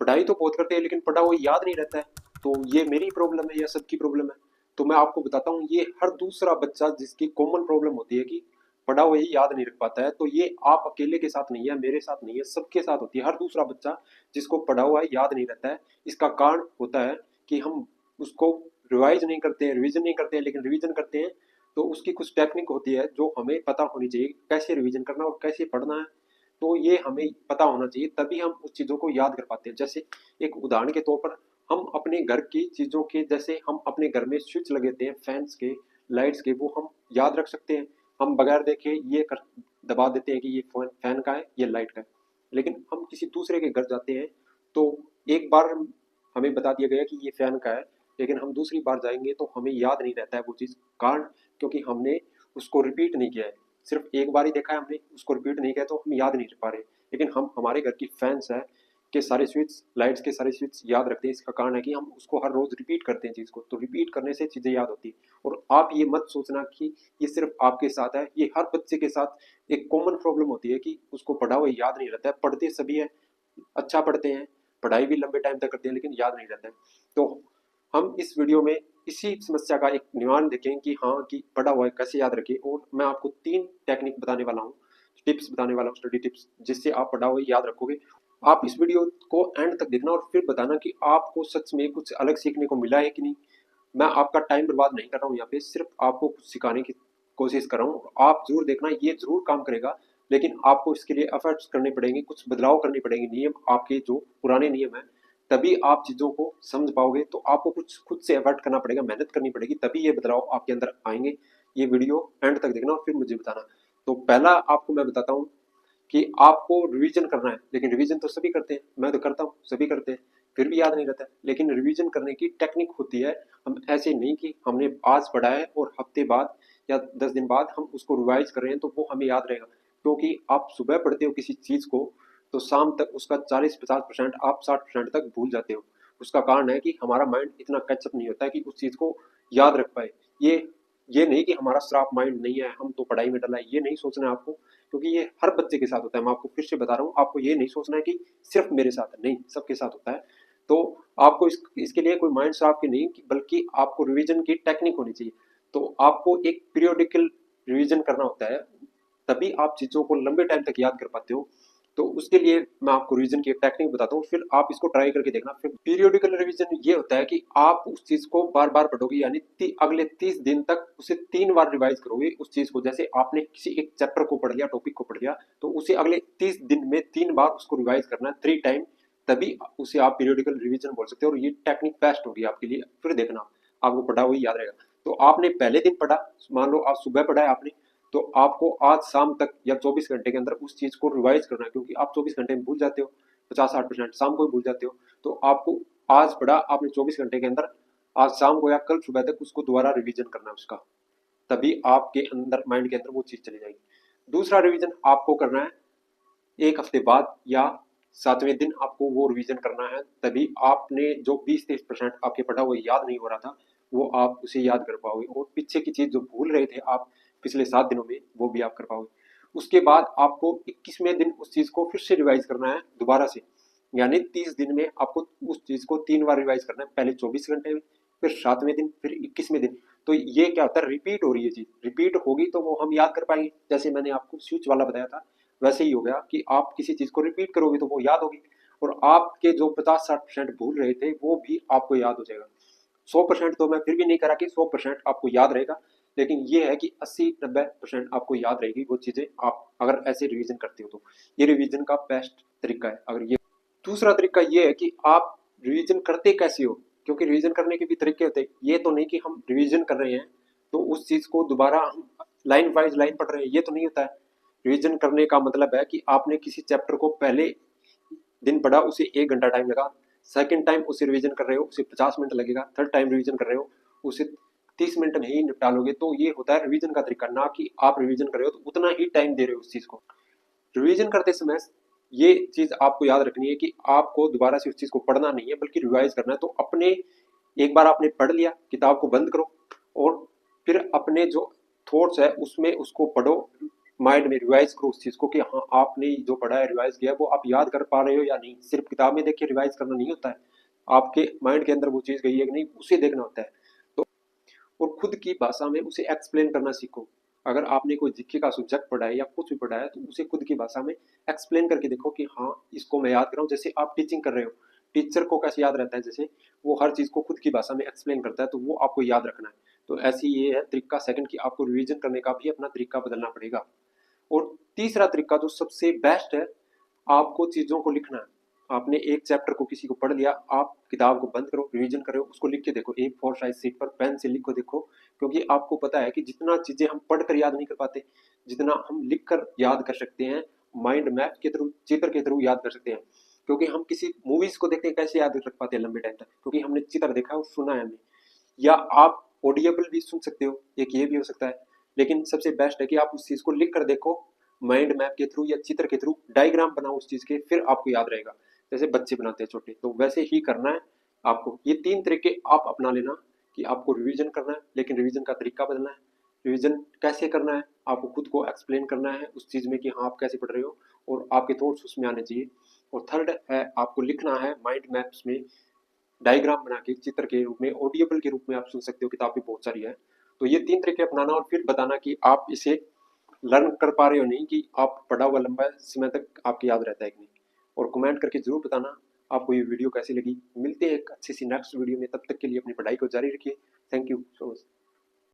पढ़ाई तो बहुत करते हैं लेकिन पढ़ा हुआ याद नहीं रहता है। तो ये मेरी प्रॉब्लम है या सबकी प्रॉब्लम है? तो मैं आपको बताता हूँ, ये हर दूसरा बच्चा जिसकी कॉमन प्रॉब्लम होती है कि पढ़ा हुआ ही याद नहीं रख पाता है। तो ये आप अकेले के साथ नहीं है, मेरे साथ नहीं है, सबके साथ होती है। हर दूसरा बच्चा जिसको पढ़ा हुआ है याद नहीं रहता है। इसका कारण होता है कि हम उसको रिवाइज नहीं करते हैं, रिवीजन नहीं करते हैं। लेकिन रिवीजन करते हैं तो उसकी कुछ टेक्निक होती है जो हमें पता होनी चाहिए, कैसे रिवीजन करना और कैसे पढ़ना है। तो ये हमें पता होना चाहिए, तभी हम उस चीज़ों को याद कर पाते हैं। जैसे एक उदाहरण के तौर पर, हम अपने घर की चीज़ों के, जैसे हम अपने घर में स्विच लगाते हैं फैंस के, लाइट्स के, वो हम याद रख सकते हैं। हम बगैर देखे ये कर दबा देते हैं कि ये फैन का है, ये लाइट का है। लेकिन हम किसी दूसरे के घर जाते हैं तो एक बार हमें बता दिया गया कि ये फैन का है, लेकिन हम दूसरी बार जाएंगे तो हमें याद नहीं रहता है वो चीज़। कारण क्योंकि हमने उसको रिपीट नहीं किया है, सिर्फ एक बार ही देखा है हमने, उसको रिपीट नहीं किया, तो हम याद नहीं रख पा रहे। लेकिन हम हमारे घर की फैंस है के सारे स्विच, लाइट्स के सारे स्विच याद रखते हैं। इसका कारण है कि हम उसको हर रोज रिपीट करते हैं चीज़ को, तो रिपीट करने से चीज़ें याद होती है। और आप ये मत सोचना कि ये सिर्फ आपके साथ है, ये हर बच्चे के साथ एक कॉमन प्रॉब्लम होती है कि उसको पढ़ा हुआ याद नहीं रहता है। पढ़ते सभी है, अच्छा पढ़ते हैं, पढ़ाई भी लंबे टाइम तक करते हैं, लेकिन याद नहीं रहता है। तो हम इस वीडियो में इसी समस्या का एक निवारण देखें कि हाँ, कि पढ़ा हुआ है कैसे याद रखें। और मैं आपको 3 टेक्निक बताने वाला हूँ, टिप्स बताने वाला हूँ, स्टडी टिप्स, जिससे आप पढ़ा हुआ याद रखोगे। आप इस वीडियो को एंड तक देखना और फिर बताना कि आपको सच में कुछ अलग सीखने को मिला है कि नहीं। मैं आपका टाइम बर्बाद नहीं कर रहा हूँ यहाँ पे, सिर्फ आपको कुछ सिखाने की कोशिश कर रहा हूँ। आप जरूर देखना, ये जरूर काम करेगा। लेकिन आपको इसके लिए एफर्ट्स करने पड़ेंगे, कुछ बदलाव करने पड़ेंगे, नियम आपके जो पुराने नियम है, तभी आप चीज़ों को समझ पाओगे। तो आपको कुछ खुद से एफर्ट करना पड़ेगा, मेहनत करनी पड़ेगी, तभी ये बदलाव आपके अंदर आएंगे। ये वीडियो एंड तक देखना और फिर मुझे बताना। तो पहला आपको मैं बताता हूँ कि आपको रिवीजन करना है। लेकिन रिवीजन तो सभी करते हैं, मैं तो करता हूँ, सभी करते हैं, फिर भी याद नहीं रहता है। लेकिन रिवीजन करने की टेक्निक होती है। हम ऐसे नहीं कि हमने आज पढ़ा है और हफ्ते बाद या 10 दिन बाद हम उसको रिवाइज कर रहे हैं तो वो हमें याद रहेगा। क्योंकि आप सुबह पढ़ते हो किसी चीज़ को तो शाम तक उसका 40-50% आप 60% तक भूल जाते हो। उसका कारण है कि हमारा माइंड इतना कैचअप नहीं होता है कि उस चीज़ को याद रख पाए। ये ये नहीं कि हमारा श्राप माइंड नहीं है, हम तो पढ़ाई में डला है, ये नहीं सोचना है आपको। क्योंकि ये हर बच्चे के साथ होता है। मैं आपको फिर से बता रहा हूँ, आपको ये नहीं सोचना है कि सिर्फ मेरे साथ है, नहीं, सबके साथ होता है। तो आपको इसके लिए कोई माइंड श्राप की नहीं, बल्कि आपको रिवीजन की टेक्निक होनी चाहिए। तो आपको एक पीरियोडिकल रिवीजन करना होता है, तभी आप चीज़ों को लंबे टाइम तक याद कर पाते हो। तो उसके लिए मैं आपको रिवीजन की एक टेक्निक बताता हूँ, फिर आप इसको ट्राई करके देखना। फिर पीरियोडिकल रिवीजन ये होता है कि आप उस चीज़ को बार बार पढ़ोगे, यानी अगले 30 दिन तक उसे 3 बार रिवाइज करोगे उस चीज़ को। जैसे आपने किसी एक चैप्टर को पढ़ लिया, टॉपिक को पढ़ लिया, तो उसे अगले 30 दिन में 3 बार उसको रिवाइज करना है, 3 टाइम। तभी उसे आप पीरियोडिकल रिवीजन बोल सकते हो और ये टेक्निक बेस्ट होगी आपके लिए। फिर देखना आपको पढ़ा हुआ याद रहेगा। तो आपने पहले दिन पढ़ा, मान लो आज सुबह पढ़ा है आपने, तो आपको आज शाम तक या 24 घंटे के अंदर उस चीज़ को रिवाइज करना है। क्योंकि आप 24 घंटे में भूल जाते हो, 50-60% शाम को भी भूल जाते हो। तो आपको आज पढ़ा आपने 24 घंटे के अंदर, आज शाम को या कल सुबह तक उसको दोबारा रिवीजन करना है उसका। तभी आपके अंदर, माइंड के अंदर वो चीज़ चली जाएगी। दूसरा रिवीजन आपको करना है 1 हफ्ते बाद या 7वें दिन आपको वो रिवीजन करना है। तभी आपने जो 20-30% आपके पढ़ा हुआ याद नहीं हो रहा था, वो आप उसे याद कर पाओगे। और पीछे की चीज़ जो भूल रहे थे आप पिछले 7 दिनों में, वो भी आप कर पाओगे। उसके बाद आपको 21वें दिन उस चीज़ को फिर से रिवाइज करना है दोबारा से। यानी 30 दिन में आपको उस चीज़ को 3 बार रिवाइज करना है, पहले 24 घंटे में, फिर 7वें दिन, फिर 21वें दिन। तो ये क्या होता है, रिपीट हो रही है चीज़, रिपीट होगी तो वो हम याद कर पाएंगे। जैसे मैंने आपको स्विच वाला बताया था, वैसे ही हो गया कि आप किसी चीज़ को रिपीट करोगे तो वो याद होगी। और आपके जो 50-60% भूल रहे थे वो भी आपको याद हो जाएगा। 100% तो मैं फिर भी नहीं करा कि 100% आपको याद रहेगा, लेकिन ये है कि 80-90% आपको याद रहेगी वो चीज़ें, आप अगर ऐसे रिवीजन करते हो तो। ये रिवीजन का बेस्ट तरीका है। अगर ये दूसरा तरीका ये है कि आप रिवीजन करते कैसे हो। क्योंकि रिवीजन करने के भी तरीके होते हैं। ये तो नहीं कि हम रिवीजन कर रहे हैं तो उस चीज़ को दोबारा हम लाइन वाइज लाइन पढ़ रहे हैं, ये तो नहीं होता है। रिवीजन करने का मतलब है कि आपने किसी चैप्टर को पहले दिन पढ़ा, उसे 1 घंटा टाइम लगा, सेकंड टाइम उसे रिवीजन कर रहे हो, उसे 50 मिनट लगेगा, थर्ड टाइम रिवीजन कर रहे हो, उसे 30 मिनट में ही निपटा लोगे। तो ये होता है रिवीजन का तरीका, ना कि आप रिवीजन कर रहे हो तो उतना ही टाइम दे रहे हो उस चीज़ को। रिवीजन करते समय ये चीज़ आपको याद रखनी है कि आपको दोबारा से उस चीज़ को पढ़ना नहीं है, बल्कि रिवाइज करना है। तो अपने, एक बार आपने पढ़ लिया, किताब को बंद करो और फिर अपने जो थॉट्स है उसमें उसको पढ़ो, माइंड में रिवाइज करो उस चीज़ को कि हाँ आपने जो पढ़ा है रिवाइज किया है वो आप याद कर पा रहे हो या नहीं। सिर्फ किताब में देख के रिवाइज करना नहीं होता है, आपके माइंड के अंदर वो चीज़ गई है कि नहीं उसे देखना होता है। तो और खुद की भाषा में उसे एक्सप्लेन करना सीखो। अगर आपने कोई जीके का सब्जेक्ट पढ़ा है या कुछ भी पढ़ा है तो उसे खुद की भाषा में एक्सप्लेन करके देखो कि हाँ इसको मैं याद कर रहा हूँ। जैसे आप टीचिंग कर रहे हो, टीचर को कैसे याद रहता है, जैसे वो हर चीज़ को खुद की भाषा में एक्सप्लेन करता है तो वो आपको याद रखना है। तो ऐसी ये है तरीका सेकंड कि आपको रिवीजन करने का भी अपना तरीका बदलना पड़ेगा। और तीसरा तरीका जो सबसे बेस्ट है, आपको चीज़ों को लिखना है। आपने एक चैप्टर को किसी को पढ़ लिया, आप किताब को बंद करो, रिवीजन करो, उसको लिख के देखो, एक फोर साइज शीट पर पेन से लिखो देखो। क्योंकि आपको पता है कि जितना चीज़ें हम पढ़कर याद नहीं कर पाते, जितना हम लिख कर याद कर सकते हैं, माइंड मैप के थ्रू, चित्र के थ्रू याद कर सकते हैं। क्योंकि हम किसी मूवीज को देखते हैं कैसे याद रख पाते हैं लंबे टाइम तक, क्योंकि हमने चित्र देखा है और सुना है हमने। या आप ऑडियबल भी सुन सकते हो, एक ये भी हो सकता है। लेकिन सबसे बेस्ट है कि आप उस चीज़ को लिख कर देखो, माइंड मैप के थ्रू या चित्र के थ्रू डायग्राम बनाओ उस चीज़ के, फिर आपको याद रहेगा। जैसे बच्चे बनाते हैं छोटे, तो वैसे ही करना है आपको। ये तीन तरीके आप अपना लेना कि आपको रिवीजन करना है, लेकिन रिवीजन का तरीका बदलना है। रिवीजन कैसे करना है, आपको खुद को एक्सप्लेन करना है उस चीज़ में कि हाँ आप कैसे पढ़ रहे हो और आपके थॉट्स उसमें आने चाहिए। और थर्ड है आपको लिखना है माइंड मैप्स में, डायग्राम बना के चित्र के रूप में, ऑडियोबल के रूप में आप सुन सकते हो, किताब भी बहुत सारी है। तो ये तीन तरीके अपनाना और फिर बताना कि आप इसे लर्न कर पा रहे हो नहीं, कि आप पढ़ा हुआ लंबा समय तक आपको याद रहता है कि नहीं। और कमेंट करके जरूर बताना आपको ये वीडियो कैसी लगी। मिलते हैं एक अच्छी सी नेक्स्ट वीडियो में, तब तक के लिए अपनी पढ़ाई को जारी रखिए। Thank you so much.